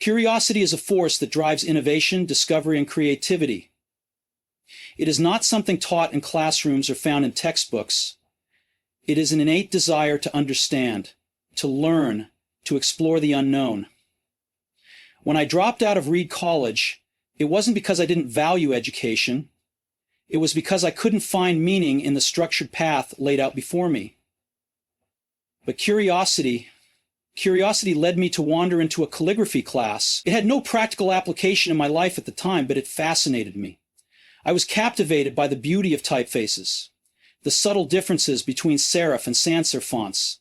Curiosity is a force that drives innovation, discovery, and creativity. It is not something taught in classrooms or found in textbooks. It is an innate desire to understand, to learn, to explore the unknown. When I dropped out of Reed College, it wasn't because I didn't value education. It was because I couldn't find meaning in the structured path laid out before me. But curiosity led me to wander into a calligraphy class. It had no practical application in my life at the time, but it fascinated me. I was captivated by the beauty of typefaces, the subtle differences between serif and sans serif fonts,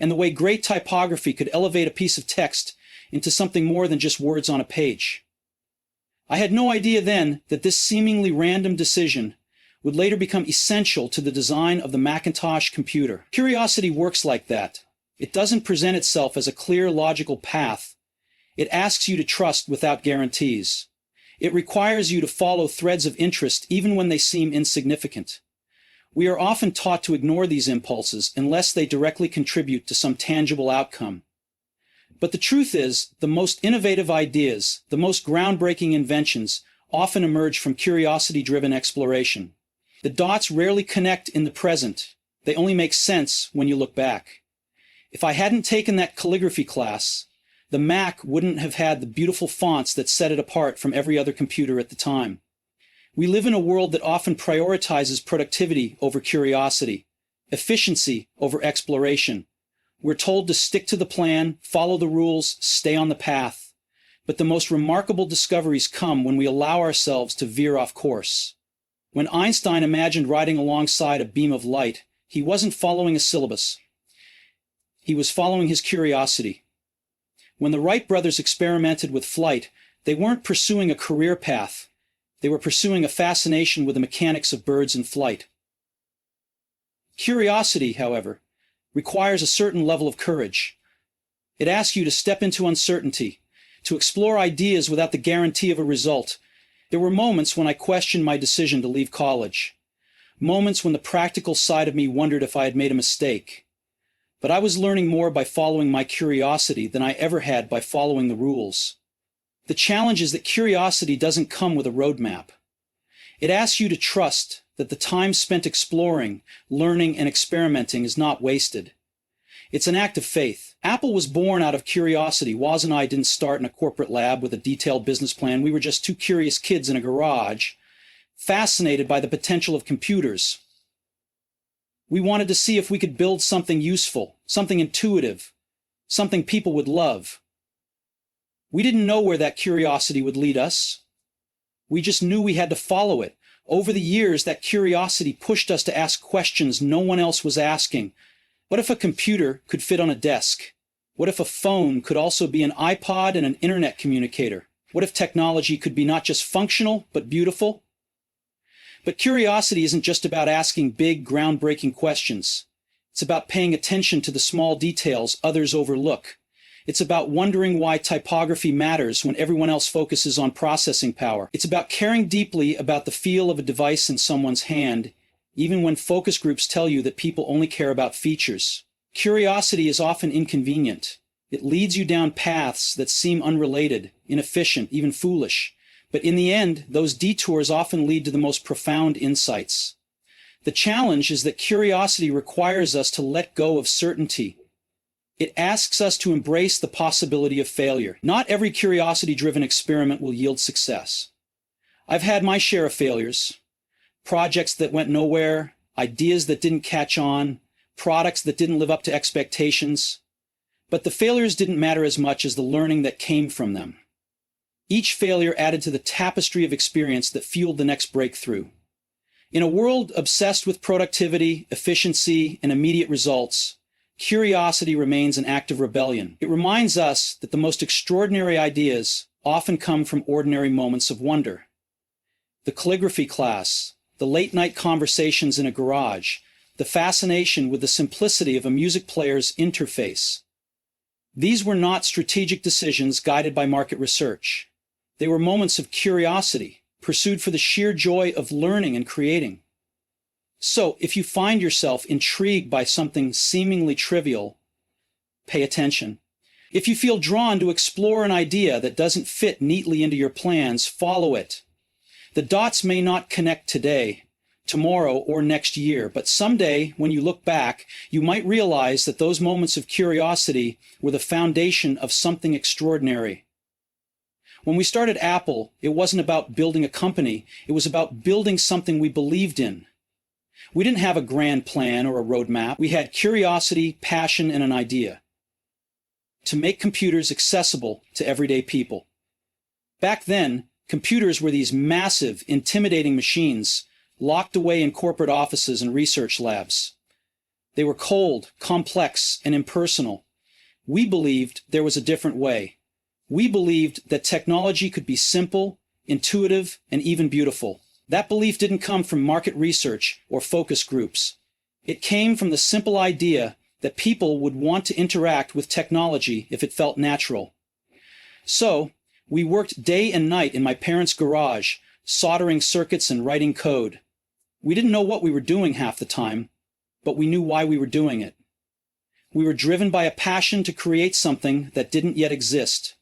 and the way great typography could elevate a piece of text into something more than just words on a page. I had no idea then that this seemingly random decision would later become essential to the design of the Macintosh computer. Curiosity works like that. It doesn't present itself as a clear, logical path. It asks you to trust without guarantees. It requires you to follow threads of interest even when they seem insignificant. We are often taught to ignore these impulses unless they directly contribute to some tangible outcome. But the truth is, the most innovative ideas, the most groundbreaking inventions, often emerge from curiosity-driven exploration. The dots rarely connect in the present. They only make sense when you look back. If I hadn't taken that calligraphy class, the Mac wouldn't have had the beautiful fonts that set it apart from every other computer at the time. We live in a world that often prioritizes productivity over curiosity, efficiency over exploration. We're told to stick to the plan, follow the rules, stay on the path. But the most remarkable discoveries come when we allow ourselves to veer off course. When Einstein imagined riding alongside a beam of light, he wasn't following a syllabus. He was following his curiosity. When the Wright brothers experimented with flight, they weren't pursuing a career path. They were pursuing a fascination with the mechanics of birds in flight. Curiosity, however, requires a certain level of courage. It asks you to step into uncertainty, to explore ideas without the guarantee of a result. There were moments when I questioned my decision to leave college. Moments when the practical side of me wondered if I had made a mistake. But I was learning more by following my curiosity than I ever had by following the rules. The challenge is that curiosity doesn't come with a roadmap. It asks you to trust that the time spent exploring, learning, and experimenting is not wasted. It's an act of faith. Apple was born out of curiosity. Woz and I didn't start in a corporate lab with a detailed business plan. We were just two curious kids in a garage, fascinated by the potential of computers. We wanted to see if we could build something useful, something intuitive, something people would love. We didn't know where that curiosity would lead us. We just knew we had to follow it. Over the years, that curiosity pushed us to ask questions no one else was asking. What if a computer could fit on a desk? What if a phone could also be an iPod and an internet communicator? What if technology could be not just functional, but beautiful? But curiosity isn't just about asking big, groundbreaking questions. It's about paying attention to the small details others overlook. It's about wondering why typography matters when everyone else focuses on processing power. It's about caring deeply about the feel of a device in someone's hand, even when focus groups tell you that people only care about features. Curiosity is often inconvenient. It leads you down paths that seem unrelated, inefficient, even foolish. But in the end, those detours often lead to the most profound insights. The challenge is that curiosity requires us to let go of certainty. It asks us to embrace the possibility of failure. Not every curiosity-driven experiment will yield success. I've had my share of failures. Projects that went nowhere, ideas that didn't catch on, products that didn't live up to expectations. But the failures didn't matter as much as the learning that came from them. Each failure added to the tapestry of experience that fueled the next breakthrough. In a world obsessed with productivity, efficiency, and immediate results, curiosity remains an act of rebellion. It reminds us that the most extraordinary ideas often come from ordinary moments of wonder. The calligraphy class, the late-night conversations in a garage, the fascination with the simplicity of a music player's interface. These were not strategic decisions guided by market research. They were moments of curiosity, pursued for the sheer joy of learning and creating. So, if you find yourself intrigued by something seemingly trivial, pay attention. If you feel drawn to explore an idea that doesn't fit neatly into your plans, follow it. The dots may not connect today, tomorrow, or next year, but someday, when you look back, you might realize that those moments of curiosity were the foundation of something extraordinary. When we started Apple, it wasn't about building a company, it was about building something we believed in. We didn't have a grand plan or a roadmap. We had curiosity, passion, and an idea to make computers accessible to everyday people. Back then, computers were these massive, intimidating machines locked away in corporate offices and research labs. They were cold, complex, and impersonal. We believed there was a different way. We believed that technology could be simple, intuitive, and even beautiful. That belief didn't come from market research or focus groups. It came from the simple idea that people would want to interact with technology if it felt natural. So, we worked day and night in my parents' garage, soldering circuits and writing code. We didn't know what we were doing half the time, but we knew why we were doing it. We were driven by a passion to create something that didn't yet exist.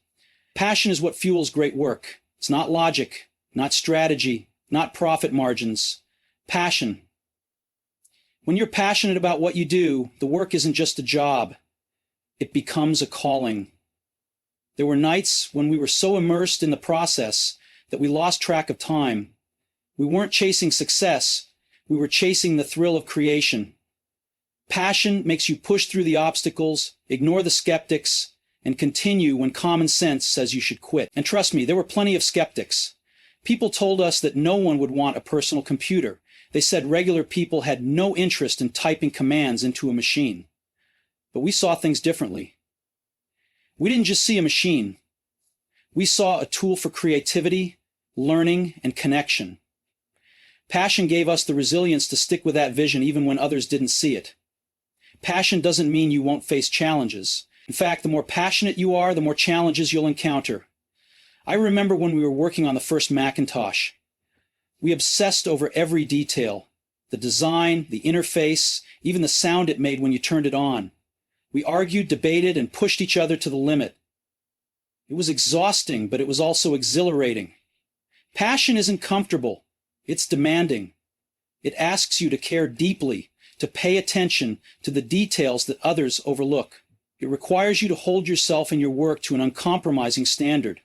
Passion is what fuels great work. It's not logic, not strategy, not profit margins. Passion. When you're passionate about what you do, the work isn't just a job. It becomes a calling. There were nights when we were so immersed in the process that we lost track of time. We weren't chasing success. We were chasing the thrill of creation. Passion makes you push through the obstacles, ignore the skeptics, and continue when common sense says you should quit. And trust me, there were plenty of skeptics. People told us that no one would want a personal computer. They said regular people had no interest in typing commands into a machine. But we saw things differently. We didn't just see a machine. We saw a tool for creativity, learning, and connection. Passion gave us the resilience to stick with that vision even when others didn't see it. Passion doesn't mean you won't face challenges. In fact, the more passionate you are, the more challenges you'll encounter. I remember when we were working on the first Macintosh. We obsessed over every detail, the design, the interface, even the sound it made when you turned it on. We argued, debated, and pushed each other to the limit. It was exhausting, but it was also exhilarating. Passion isn't comfortable. It's demanding. It asks you to care deeply, to pay attention to the details that others overlook. It requires you to hold yourself and your work to an uncompromising standard.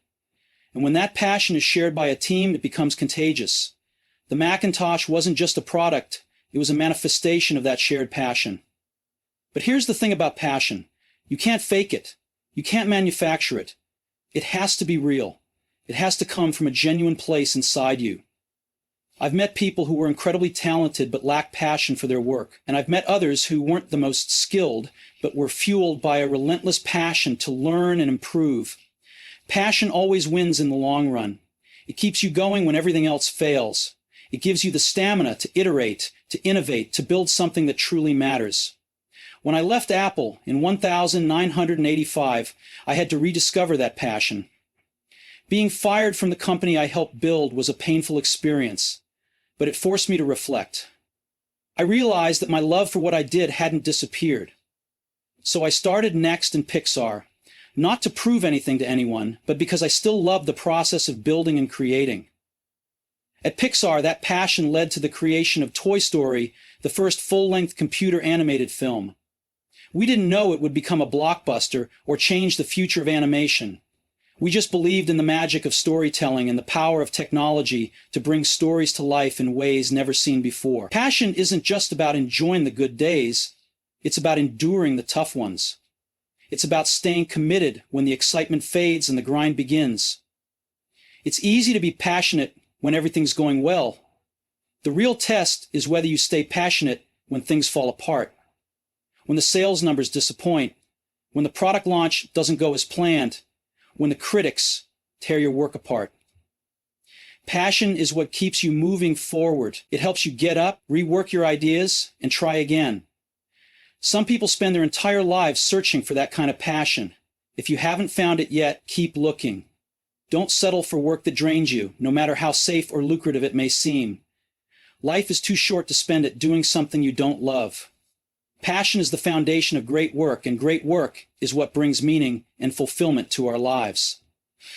And when that passion is shared by a team, it becomes contagious. The Macintosh wasn't just a product, it was a manifestation of that shared passion. But here's the thing about passion. You can't fake it. You can't manufacture it. It has to be real. It has to come from a genuine place inside you. I've met people who were incredibly talented but lacked passion for their work, and I've met others who weren't the most skilled but were fueled by a relentless passion to learn and improve. Passion always wins in the long run. It keeps you going when everything else fails. It gives you the stamina to iterate, to innovate, to build something that truly matters. When I left Apple in 1985, I had to rediscover that passion. Being fired from the company I helped build was a painful experience, but it forced me to reflect. I realized that my love for what I did hadn't disappeared. So I started Next and Pixar, not to prove anything to anyone, but because I still loved the process of building and creating. At Pixar, that passion led to the creation of Toy Story, the first full-length computer animated film. We didn't know it would become a blockbuster or change the future of animation. We just believed in the magic of storytelling and the power of technology to bring stories to life in ways never seen before. Passion isn't just about enjoying the good days, it's about enduring the tough ones. It's about staying committed when the excitement fades and the grind begins. It's easy to be passionate when everything's going well. The real test is whether you stay passionate when things fall apart, when the sales numbers disappoint, when the product launch doesn't go as planned, when the critics tear your work apart. Passion is what keeps you moving forward. It helps you get up, rework your ideas, and try again. Some people spend their entire lives searching for that kind of passion. If you haven't found it yet, keep looking. Don't settle for work that drains you, no matter how safe or lucrative it may seem. Life is too short to spend it doing something you don't love. Passion is the foundation of great work, and great work is what brings meaning and fulfillment to our lives.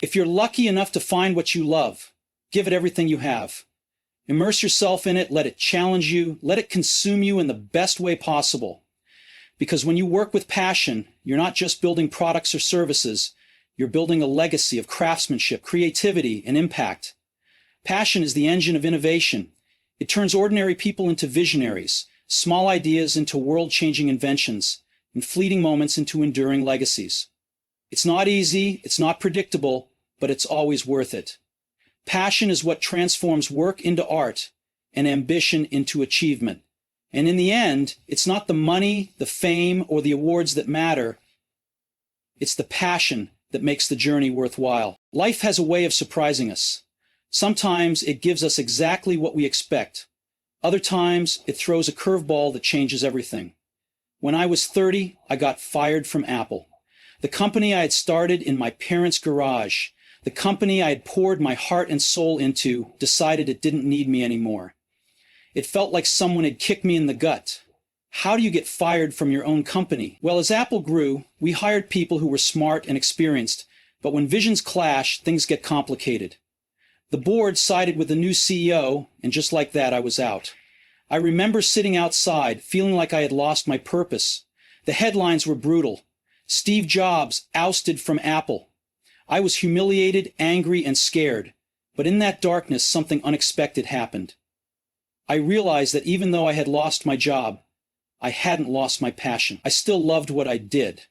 If you're lucky enough to find what you love, give it everything you have. Immerse yourself in it, let it challenge you, let it consume you in the best way possible. Because when you work with passion, you're not just building products or services, you're building a legacy of craftsmanship, creativity, and impact. Passion is the engine of innovation. It turns ordinary people into visionaries, small ideas into world-changing inventions, and fleeting moments into enduring legacies. It's not easy, it's not predictable, but it's always worth it. Passion is what transforms work into art and ambition into achievement. And in the end, it's not the money, the fame, or the awards that matter. It's the passion that makes the journey worthwhile. Life has a way of surprising us. Sometimes it gives us exactly what we expect. Other times, it throws a curveball that changes everything. When I was 30, I got fired from Apple. The company I had started in my parents' garage, the company I had poured my heart and soul into, decided it didn't need me anymore. It felt like someone had kicked me in the gut. How do you get fired from your own company? Well, as Apple grew, we hired people who were smart and experienced, but when visions clash, things get complicated. The board sided with the new CEO, and just like that, I was out. I remember sitting outside, feeling like I had lost my purpose. The headlines were brutal. Steve Jobs ousted from Apple. I was humiliated, angry, and scared. But in that darkness, something unexpected happened. I realized that even though I had lost my job, I hadn't lost my passion. I still loved what I did.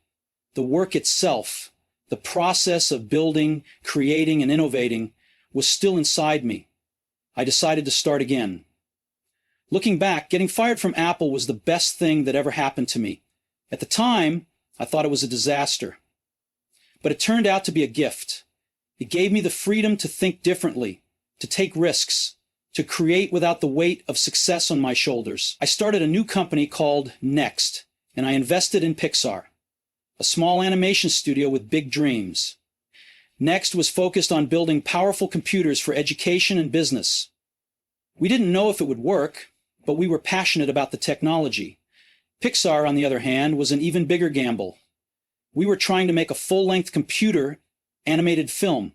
The work itself, the process of building, creating, and innovating, was still inside me. I decided to start again. Looking back, getting fired from Apple was the best thing that ever happened to me. At the time, I thought it was a disaster. But it turned out to be a gift. It gave me the freedom to think differently, to take risks, to create without the weight of success on my shoulders. I started a new company called Next, and I invested in Pixar, a small animation studio with big dreams. Next was focused on building powerful computers for education and business. We didn't know if it would work, but we were passionate about the technology. Pixar, on the other hand, was an even bigger gamble. We were trying to make a full-length computer animated film,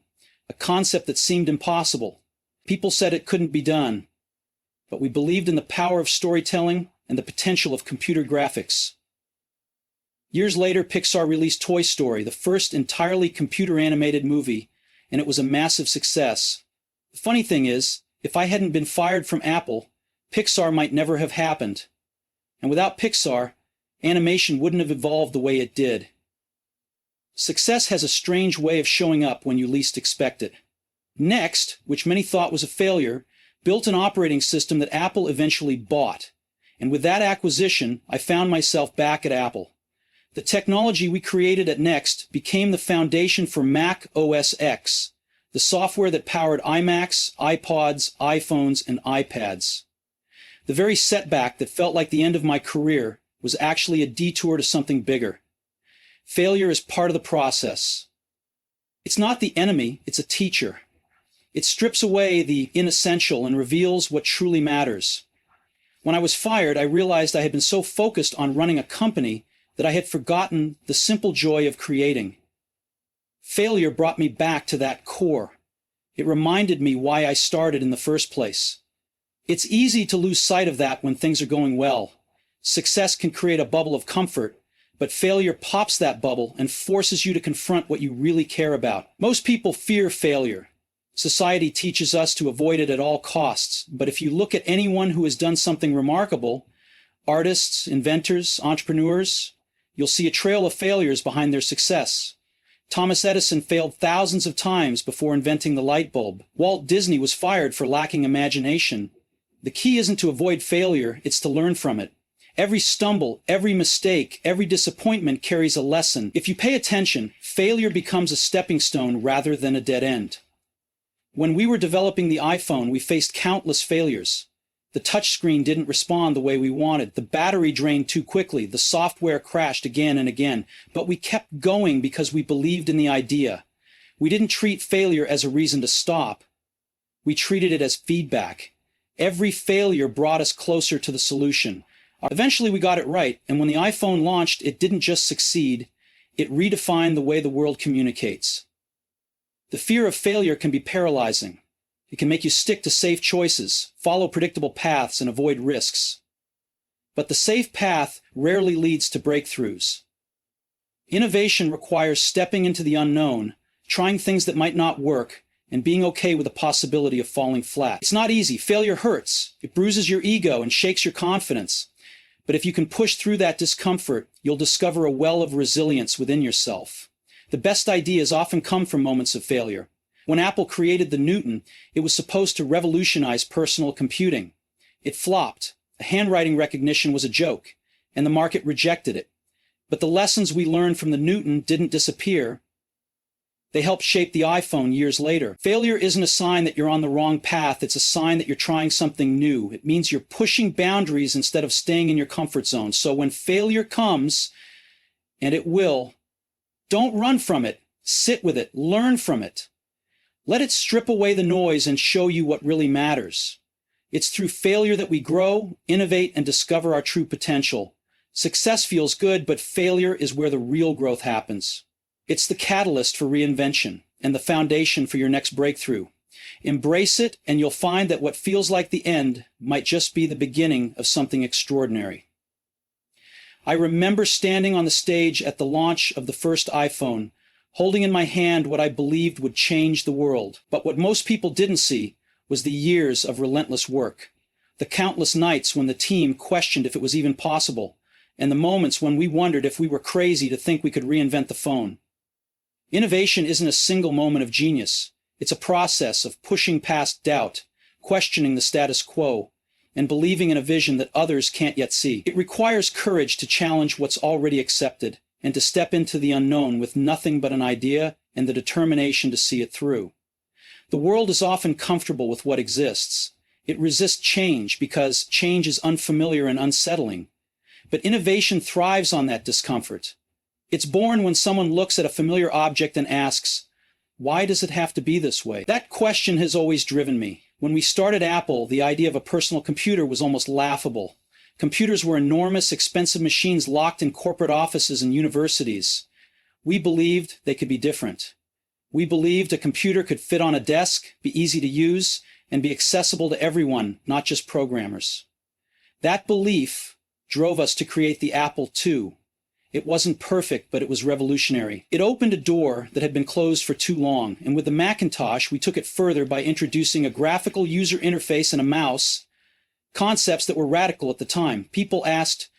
a concept that seemed impossible. People said it couldn't be done, but we believed in the power of storytelling and the potential of computer graphics. Years later, Pixar released Toy Story, the first entirely computer-animated movie, and it was a massive success. The funny thing is, if I hadn't been fired from Apple, Pixar might never have happened. And without Pixar, animation wouldn't have evolved the way it did. Success has a strange way of showing up when you least expect it. Next, which many thought was a failure, built an operating system that Apple eventually bought. And with that acquisition, I found myself back at Apple. The technology we created at Next became the foundation for Mac OS X, the software that powered iMacs, iPods, iPhones, and iPads. The very setback that felt like the end of my career was actually a detour to something bigger. Failure is part of the process. It's not the enemy, it's a teacher. It strips away the inessential and reveals what truly matters. When I was fired, I realized I had been so focused on running a company that I had forgotten the simple joy of creating. Failure brought me back to that core. It reminded me why I started in the first place. It's easy to lose sight of that when things are going well. Success can create a bubble of comfort, but failure pops that bubble and forces you to confront what you really care about. Most people fear failure. Society teaches us to avoid it at all costs, but if you look at anyone who has done something remarkable, artists, inventors, entrepreneurs, you'll see a trail of failures behind their success. Thomas Edison failed thousands of times before inventing the light bulb. Walt Disney was fired for lacking imagination. The key isn't to avoid failure, it's to learn from it. Every stumble, every mistake, every disappointment carries a lesson. If you pay attention, failure becomes a stepping stone rather than a dead end. When we were developing the iPhone, we faced countless failures. The touchscreen didn't respond the way we wanted. The battery drained too quickly. The software crashed again and again. But we kept going because we believed in the idea. We didn't treat failure as a reason to stop. We treated it as feedback. Every failure brought us closer to the solution. Eventually we got it right, and when the iPhone launched, it didn't just succeed, it redefined the way the world communicates. The fear of failure can be paralyzing. It can make you stick to safe choices, follow predictable paths, and avoid risks. But the safe path rarely leads to breakthroughs. Innovation requires stepping into the unknown, trying things that might not work, and being okay with the possibility of falling flat. It's not easy. Failure hurts. It bruises your ego and shakes your confidence. But if you can push through that discomfort, you'll discover a well of resilience within yourself. The best ideas often come from moments of failure. When Apple created the Newton, it was supposed to revolutionize personal computing. It flopped. Handwriting recognition was a joke, and the market rejected it. But the lessons we learned from the Newton didn't disappear. They helped shape the iPhone years later. Failure isn't a sign that you're on the wrong path. It's a sign that you're trying something new. It means you're pushing boundaries instead of staying in your comfort zone. So when failure comes, and it will, don't run from it. Sit with it. Learn from it. Let it strip away the noise and show you what really matters. It's through failure that we grow, innovate, and discover our true potential. Success feels good, but failure is where the real growth happens. It's the catalyst for reinvention and the foundation for your next breakthrough. Embrace it, and you'll find that what feels like the end might just be the beginning of something extraordinary. I remember standing on the stage at the launch of the first iPhone, holding in my hand what I believed would change the world. But what most people didn't see was the years of relentless work, the countless nights when the team questioned if it was even possible, and the moments when we wondered if we were crazy to think we could reinvent the phone. Innovation isn't a single moment of genius. It's a process of pushing past doubt, questioning the status quo, and believing in a vision that others can't yet see. It requires courage to challenge what's already accepted and to step into the unknown with nothing but an idea and the determination to see it through. The world is often comfortable with what exists. It resists change because change is unfamiliar and unsettling. But innovation thrives on that discomfort. It's born when someone looks at a familiar object and asks, why does it have to be this way? That question has always driven me. When we started Apple, the idea of a personal computer was almost laughable. Computers were enormous, expensive machines locked in corporate offices and universities. We believed they could be different. We believed a computer could fit on a desk, be easy to use, and be accessible to everyone, not just programmers. That belief drove us to create the Apple II. It wasn't perfect, but it was revolutionary. It opened a door that had been closed for too long, and with the Macintosh, we took it further by introducing a graphical user interface and a mouse, concepts that were radical at the time. People asked,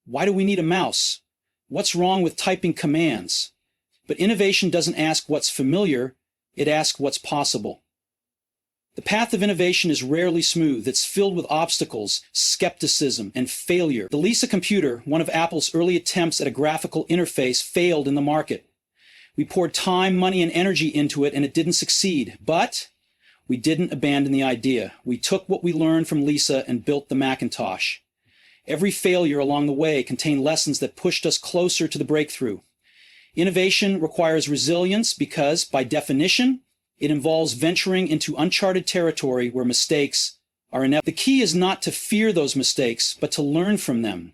why do we need a mouse? What's wrong with typing commands? But innovation doesn't ask what's familiar, it asks what's possible. The path of innovation is rarely smooth. It's filled with obstacles, skepticism, and failure. The Lisa computer, one of Apple's early attempts at a graphical interface, failed in the market. We poured time, money, and energy into it, and it didn't succeed. But we didn't abandon the idea. We took what we learned from Lisa and built the Macintosh. Every failure along the way contained lessons that pushed us closer to the breakthrough. Innovation requires resilience because, by definition, it involves venturing into uncharted territory where mistakes are inevitable. The key is not to fear those mistakes, but to learn from them.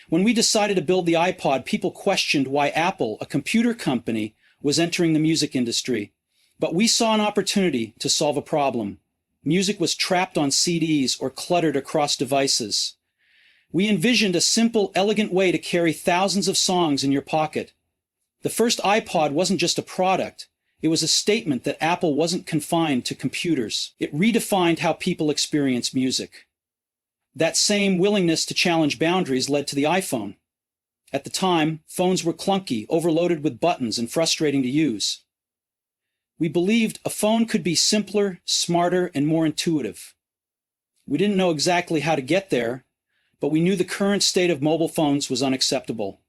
When we decided to build the iPod, people questioned why Apple, a computer company, was entering the music industry. But we saw an opportunity to solve a problem. Music was trapped on CDs or cluttered across devices. We envisioned a simple, elegant way to carry thousands of songs in your pocket. The first iPod wasn't just a product. It was a statement that Apple wasn't confined to computers. It redefined how people experience music. That same willingness to challenge boundaries led to the iPhone. At the time, phones were clunky, overloaded with buttons, and frustrating to use. We believed a phone could be simpler, smarter, and more intuitive. We didn't know exactly how to get there, but we knew the current state of mobile phones was unacceptable.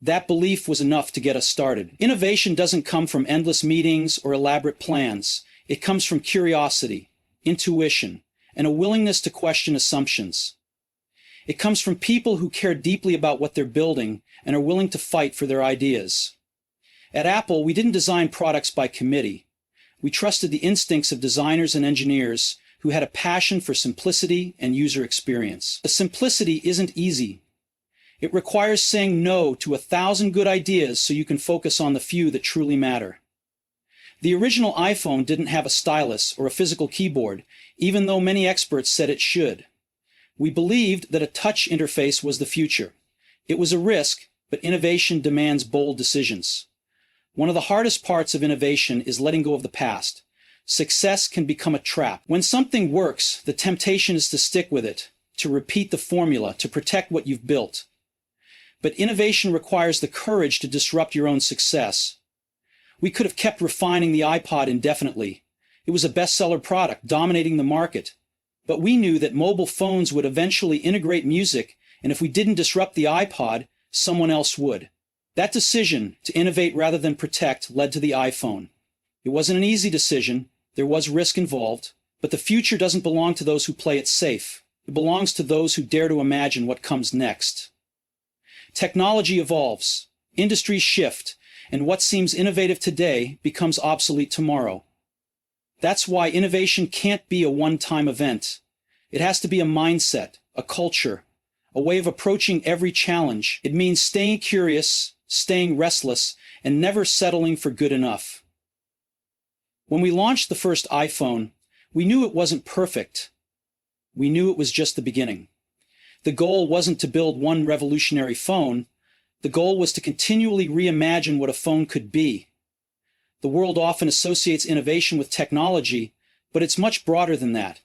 That belief was enough to get us started. Innovation doesn't come from endless meetings or elaborate plans. It comes from curiosity, intuition, and a willingness to question assumptions. It comes from people who care deeply about what they're building and are willing to fight for their ideas. At Apple, we didn't design products by committee. We trusted the instincts of designers and engineers, who had a passion for simplicity and user experience. The simplicity isn't easy. It requires saying no to 1,000 good ideas so you can focus on the few that truly matter. The original iPhone didn't have a stylus or a physical keyboard, even though many experts said it should. We believed that a touch interface was the future. It was a risk, but innovation demands bold decisions. One of the hardest parts of innovation is letting go of the past. Success can become a trap. When something works, the temptation is to stick with it, to repeat the formula, to protect what you've built. But innovation requires the courage to disrupt your own success. We could have kept refining the iPod indefinitely. It was a bestseller product, dominating the market. But we knew that mobile phones would eventually integrate music, and if we didn't disrupt the iPod, someone else would. That decision, to innovate rather than protect, led to the iPhone. It wasn't an easy decision. There was risk involved. But the future doesn't belong to those who play it safe. It belongs to those who dare to imagine what comes next. Technology evolves. Industries shift. And what seems innovative today becomes obsolete tomorrow. That's why innovation can't be a one-time event. It has to be a mindset, a culture, a way of approaching every challenge. It means staying curious, staying restless, and never settling for good enough. When we launched the first iPhone, we knew it wasn't perfect. We knew it was just the beginning. The goal wasn't to build one revolutionary phone. The goal was to continually reimagine what a phone could be. The world often associates innovation with technology, but it's much broader than that.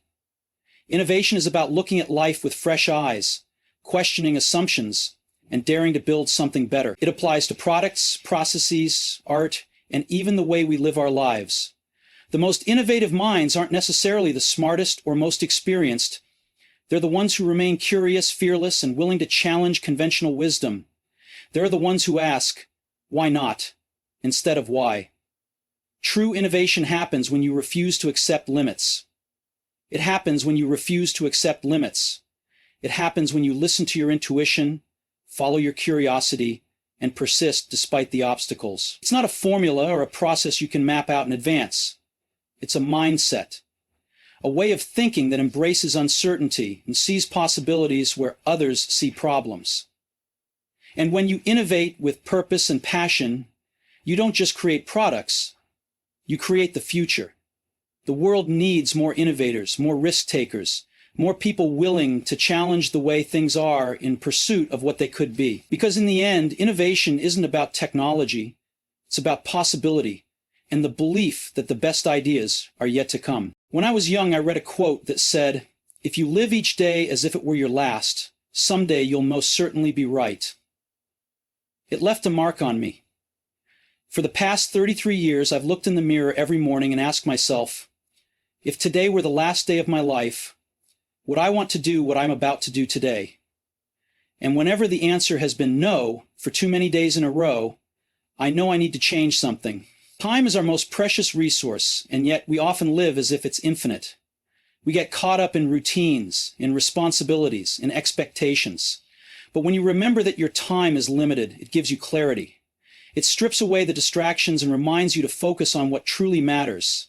Innovation is about looking at life with fresh eyes, questioning assumptions, and daring to build something better. It applies to products, processes, art, and even the way we live our lives. The most innovative minds aren't necessarily the smartest or most experienced. They're the ones who remain curious, fearless, and willing to challenge conventional wisdom. They're the ones who ask, why not, instead of why. True innovation happens when you refuse to accept limits. It happens when you refuse to accept limits. It happens when you listen to your intuition, follow your curiosity, and persist despite the obstacles. It's not a formula or a process you can map out in advance. It's a mindset, a way of thinking that embraces uncertainty and sees possibilities where others see problems. And when you innovate with purpose and passion, you don't just create products, you create the future. The world needs more innovators, more risk takers, more people willing to challenge the way things are in pursuit of what they could be. Because in the end, innovation isn't about technology, it's about possibility and the belief that the best ideas are yet to come. When I was young, I read a quote that said, "If you live each day as if it were your last, someday you'll most certainly be right." It left a mark on me. For the past 33 years, I've looked in the mirror every morning and asked myself, if today were the last day of my life, would I want to do what I'm about to do today? And whenever the answer has been no for too many days in a row, I know I need to change something. Time is our most precious resource, and yet we often live as if it's infinite. We get caught up in routines, in responsibilities, in expectations. But when you remember that your time is limited, it gives you clarity. It strips away the distractions and reminds you to focus on what truly matters.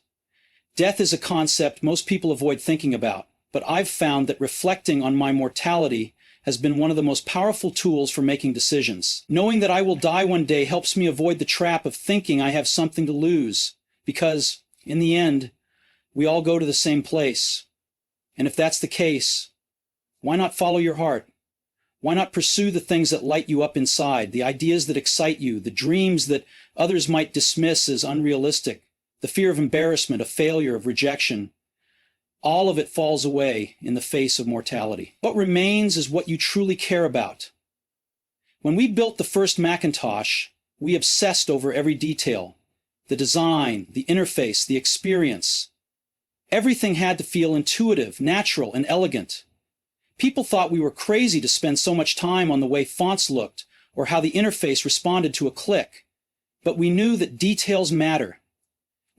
Death is a concept most people avoid thinking about, but I've found that reflecting on my mortality has been one of the most powerful tools for making decisions. Knowing that I will die one day helps me avoid the trap of thinking I have something to lose, because, in the end, we all go to the same place. And if that's the case, why not follow your heart? Why not pursue the things that light you up inside, the ideas that excite you, the dreams that others might dismiss as unrealistic, the fear of embarrassment, of failure, of rejection? All of it falls away in the face of mortality. What remains is what you truly care about. When we built the first Macintosh, we obsessed over every detail, the design, the interface, the experience. Everything had to feel intuitive, natural, and elegant. People thought we were crazy to spend so much time on the way fonts looked or how the interface responded to a click. But we knew that details matter.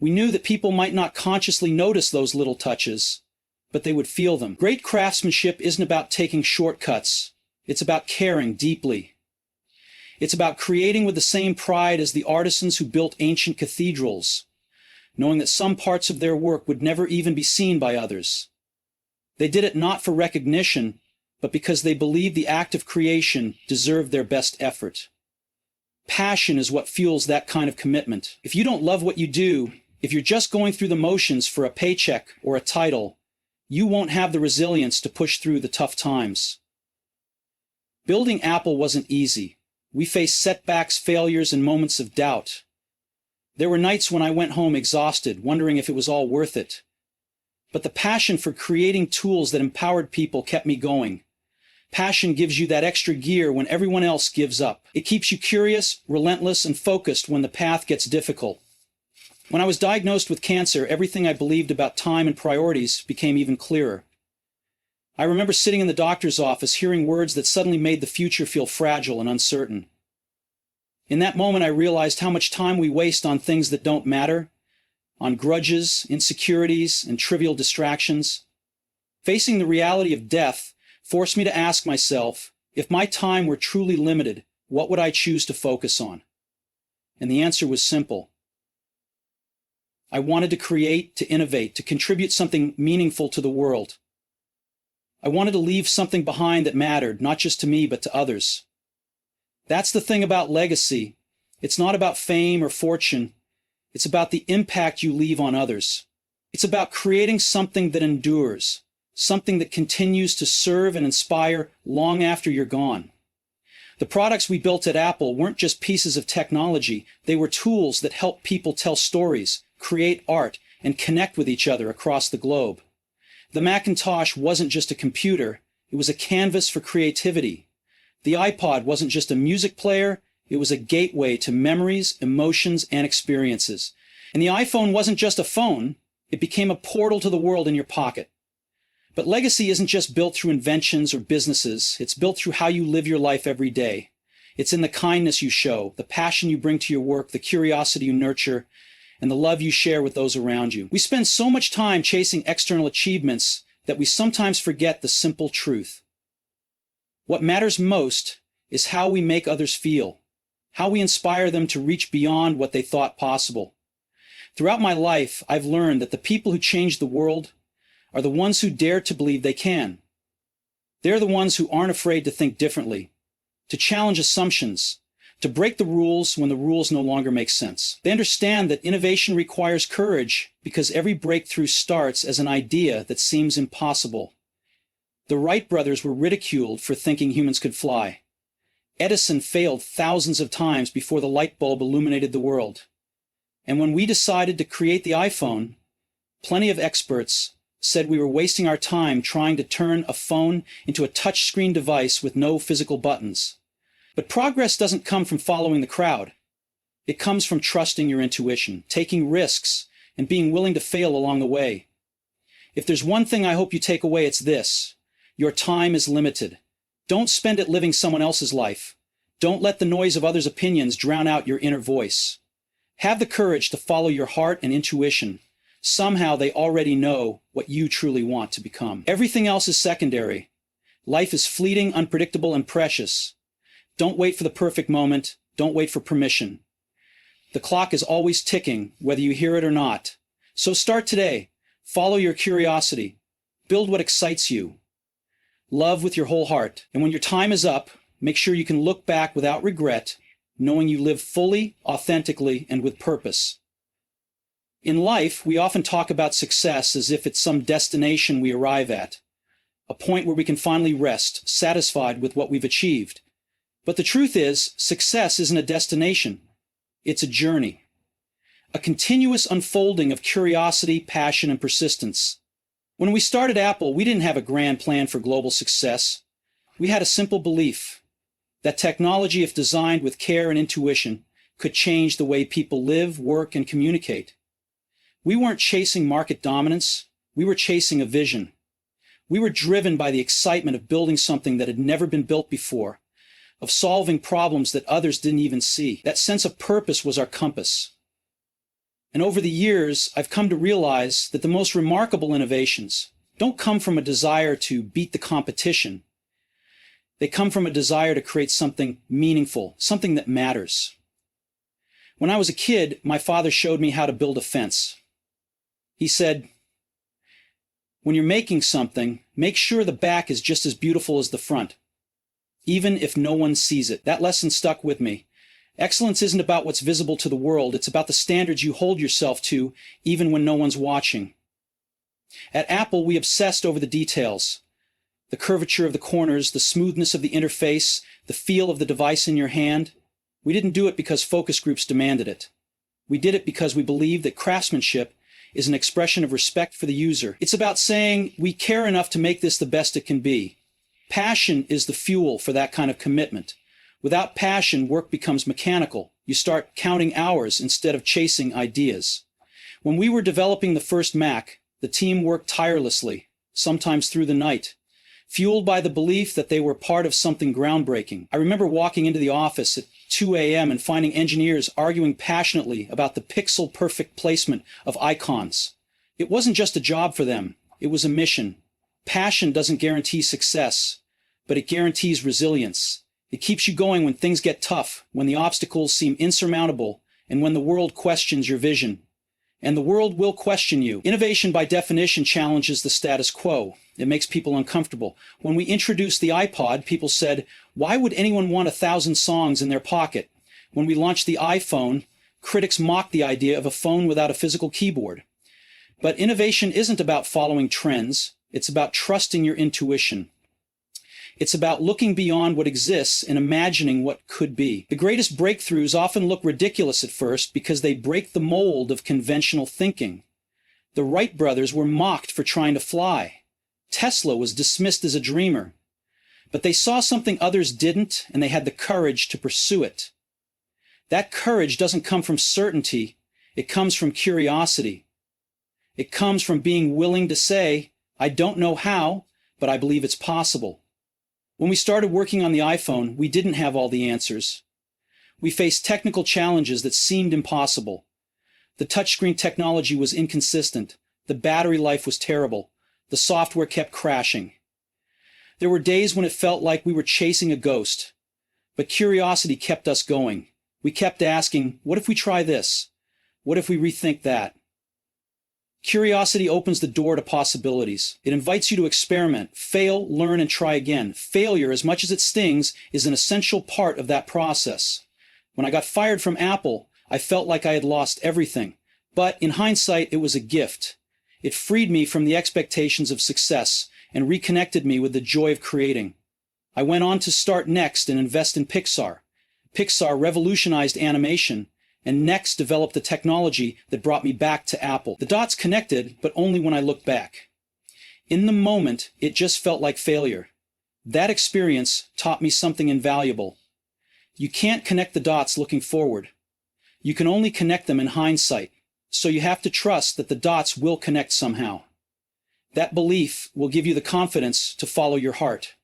We knew that people might not consciously notice those little touches, but they would feel them. Great craftsmanship isn't about taking shortcuts. It's about caring deeply. It's about creating with the same pride as the artisans who built ancient cathedrals, knowing that some parts of their work would never even be seen by others. They did it not for recognition, but because they believed the act of creation deserved their best effort. Passion is what fuels that kind of commitment. If you don't love what you do, if you're just going through the motions for a paycheck or a title, you won't have the resilience to push through the tough times. Building Apple wasn't easy. We faced setbacks, failures, and moments of doubt. There were nights when I went home exhausted, wondering if it was all worth it. But the passion for creating tools that empowered people kept me going. Passion gives you that extra gear when everyone else gives up. It keeps you curious, relentless, and focused when the path gets difficult. When I was diagnosed with cancer, everything I believed about time and priorities became even clearer. I remember sitting in the doctor's office hearing words that suddenly made the future feel fragile and uncertain. In that moment, I realized how much time we waste on things that don't matter, on grudges, insecurities, and trivial distractions. Facing the reality of death forced me to ask myself, if my time were truly limited, what would I choose to focus on? And the answer was simple. I wanted to create, to innovate, to contribute something meaningful to the world. I wanted to leave something behind that mattered, not just to me, but to others. That's the thing about legacy. It's not about fame or fortune. It's about the impact you leave on others. It's about creating something that endures, something that continues to serve and inspire long after you're gone. The products we built at Apple weren't just pieces of technology. They were tools that help people tell stories, create art, and connect with each other across the globe. The Macintosh wasn't just a computer. It was a canvas for creativity. The iPod wasn't just a music player. It was a gateway to memories, emotions, and experiences. And the iPhone wasn't just a phone. It became a portal to the world in your pocket. But legacy isn't just built through inventions or businesses. It's built through how you live your life every day. It's in the kindness you show, the passion you bring to your work, the curiosity you nurture, and the love you share with those around you. We spend so much time chasing external achievements that we sometimes forget the simple truth. What matters most is how we make others feel, how we inspire them to reach beyond what they thought possible. Throughout my life, I've learned that the people who change the world are the ones who dare to believe they can. They're the ones who aren't afraid to think differently, to challenge assumptions, to break the rules when the rules no longer make sense. They understand that innovation requires courage because every breakthrough starts as an idea that seems impossible. The Wright brothers were ridiculed for thinking humans could fly. Edison failed thousands of times before the light bulb illuminated the world. And when we decided to create the iPhone, plenty of experts said we were wasting our time trying to turn a phone into a touchscreen device with no physical buttons. But progress doesn't come from following the crowd. It comes from trusting your intuition, taking risks, and being willing to fail along the way. If there's one thing I hope you take away, it's this. Your time is limited. Don't spend it living someone else's life. Don't let the noise of others' opinions drown out your inner voice. Have the courage to follow your heart and intuition. Somehow they already know what you truly want to become. Everything else is secondary. Life is fleeting, unpredictable, and precious. Don't wait for the perfect moment. Don't wait for permission. The clock is always ticking, whether you hear it or not. So start today. Follow your curiosity. Build what excites you. Love with your whole heart. And when your time is up, make sure you can look back without regret, knowing you live fully, authentically, and with purpose. In life, we often talk about success as if it's some destination we arrive at, a point where we can finally rest, satisfied with what we've achieved. But the truth is, success isn't a destination. It's a journey. A continuous unfolding of curiosity, passion, and persistence. When we started Apple, we didn't have a grand plan for global success. We had a simple belief that technology, if designed with care and intuition, could change the way people live, work, and communicate. We weren't chasing market dominance. We were chasing a vision. We were driven by the excitement of building something that had never been built before, of solving problems that others didn't even see. That sense of purpose was our compass. And over the years, I've come to realize that the most remarkable innovations don't come from a desire to beat the competition. They come from a desire to create something meaningful, something that matters. When I was a kid, my father showed me how to build a fence. He said, When you're making something, make sure the back is just as beautiful as the front, even if no one sees it. That lesson stuck with me. Excellence isn't about what's visible to the world, it's about the standards you hold yourself to, even when no one's watching. At Apple, we obsessed over the details. The curvature of the corners, the smoothness of the interface, the feel of the device in your hand. We didn't do it because focus groups demanded it. We did it because we believed that craftsmanship is an expression of respect for the user. It's about saying, we care enough to make this the best it can be. Passion is the fuel for that kind of commitment. Without passion, work becomes mechanical. You start counting hours instead of chasing ideas. When we were developing the first Mac, the team worked tirelessly, sometimes through the night, fueled by the belief that they were part of something groundbreaking. I remember walking into the office at 2 a.m. and finding engineers arguing passionately about the pixel-perfect placement of icons. It wasn't just a job for them, it was a mission. Passion doesn't guarantee success, but it guarantees resilience. It keeps you going when things get tough, when the obstacles seem insurmountable, and when the world questions your vision. And the world will question you. Innovation, by definition, challenges the status quo. It makes people uncomfortable. When we introduced the iPod, people said, why would anyone want 1,000 songs in their pocket? When we launched the iPhone, critics mocked the idea of a phone without a physical keyboard. But innovation isn't about following trends. It's about trusting your intuition. It's about looking beyond what exists and imagining what could be. The greatest breakthroughs often look ridiculous at first because they break the mold of conventional thinking. The Wright brothers were mocked for trying to fly. Tesla was dismissed as a dreamer. But they saw something others didn't, and they had the courage to pursue it. That courage doesn't come from certainty. It comes from curiosity. It comes from being willing to say, I don't know how, but I believe it's possible. When we started working on the iPhone, we didn't have all the answers. We faced technical challenges that seemed impossible. The touchscreen technology was inconsistent. The battery life was terrible. The software kept crashing. There were days when it felt like we were chasing a ghost. But curiosity kept us going. We kept asking, what if we try this? What if we rethink that? Curiosity opens the door to possibilities. It invites you to experiment, fail, learn, and try again. Failure, as much as it stings, is an essential part of that process. When I got fired from Apple, I felt like I had lost everything. But in hindsight, it was a gift. It freed me from the expectations of success and reconnected me with the joy of creating. I went on to start Next and invest in Pixar. Pixar revolutionized animation, and Next developed the technology that brought me back to Apple. The dots connected, but only when I look back. In the moment, it just felt like failure. That experience taught me something invaluable. You can't connect the dots looking forward. You can only connect them in hindsight, so you have to trust that the dots will connect somehow. That belief will give you the confidence to follow your heart,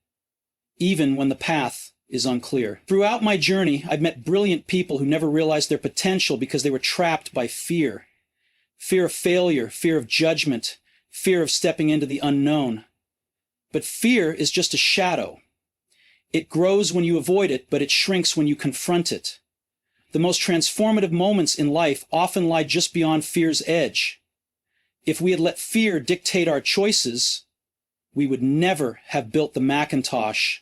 even when the path is unclear. Throughout my journey, I've met brilliant people who never realized their potential because they were trapped by fear. Fear of failure, fear of judgment, fear of stepping into the unknown. But fear is just a shadow. It grows when you avoid it, but it shrinks when you confront it. The most transformative moments in life often lie just beyond fear's edge. If we had let fear dictate our choices, we would never have built the Macintosh,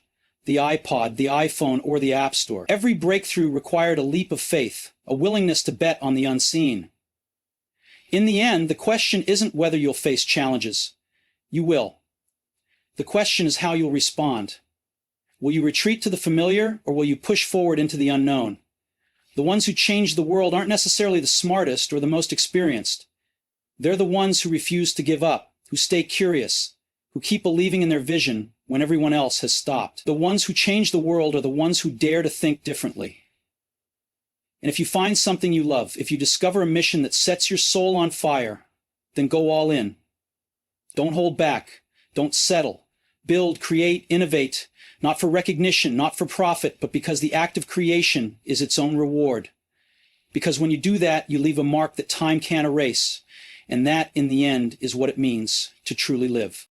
the iPod, the iPhone, or the App Store. Every breakthrough required a leap of faith, a willingness to bet on the unseen. In the end, the question isn't whether you'll face challenges. You will. The question is how you'll respond. Will you retreat to the familiar, or will you push forward into the unknown? The ones who change the world aren't necessarily the smartest or the most experienced. They're the ones who refuse to give up, who stay curious, who keep believing in their vision when everyone else has stopped. The ones who change the world are the ones who dare to think differently. And if you find something you love, if you discover a mission that sets your soul on fire, then go all in. Don't hold back. Don't settle. Build, create, innovate, not for recognition, not for profit, but because the act of creation is its own reward. Because when you do that, you leave a mark that time can't erase. And that, in the end, is what it means to truly live.